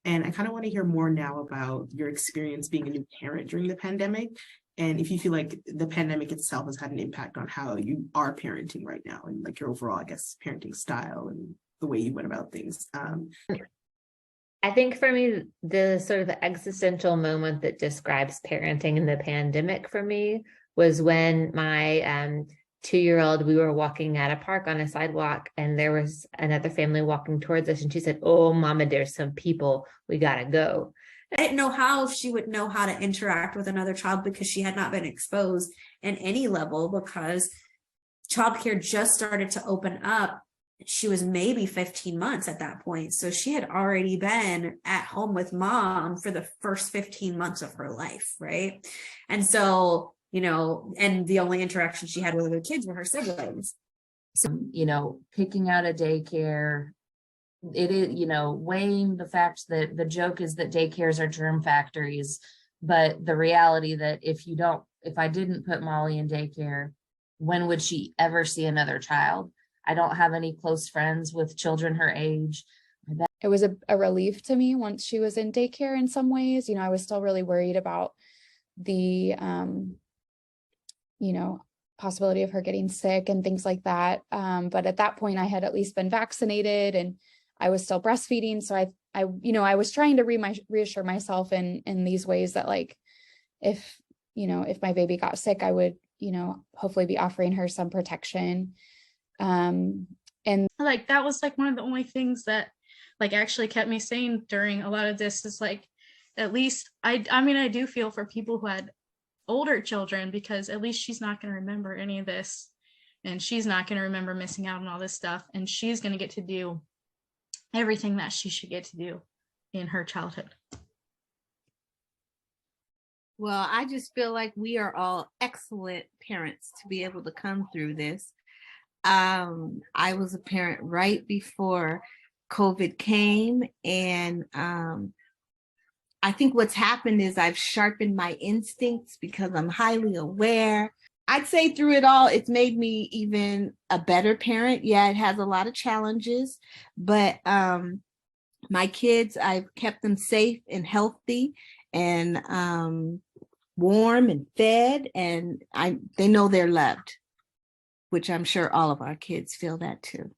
And I kind of want to hear more now about your experience being a new parent during the pandemic. And if you feel like the pandemic itself has had an impact on how you are parenting right now and like your overall, I guess, parenting style and the way you went about things. I think for me, the sort of the existential moment that describes parenting in the pandemic for me was when my 2-year-old, we were walking at a park on a sidewalk, and there was another family walking towards us, and she said, "Oh, Mama, there's some people. We gotta go." I didn't know how she would know how to interact with another child because she had not been exposed in any level, because childcare just started to open up. She was maybe 15 months at that point. So she had already been at home with mom for the first 15 months of her life, right? And so, and the only interaction she had with other kids were her siblings. Picking out a daycare, it is, weighing the fact that the joke is that daycares are germ factories, but the reality that if I didn't put Molly in daycare, when would she ever see another child? I don't have any close friends with children her age. It was a relief to me once she was in daycare in some ways. I was still really worried about the, possibility of her getting sick and things like that. But at that point I had at least been vaccinated and I was still breastfeeding. So I was trying to reassure myself in these ways that, like, if my baby got sick, I would, hopefully be offering her some protection. And like, that was like one of the only things that like actually kept me sane during a lot of this, is like, at least I mean, I do feel for people who had older children, because at least she's not going to remember any of this, and she's not going to remember missing out on all this stuff, and she's going to get to do everything that she should get to do in her childhood. Well, I just feel like we are all excellent parents to be able to come through this. I was a parent right before COVID came, and I think what's happened is I've sharpened my instincts because I'm highly aware. I'd say through it all, it's made me even a better parent. Yeah, it has a lot of challenges, but my kids, I've kept them safe and healthy and warm and fed, and they know they're loved, which I'm sure all of our kids feel that too.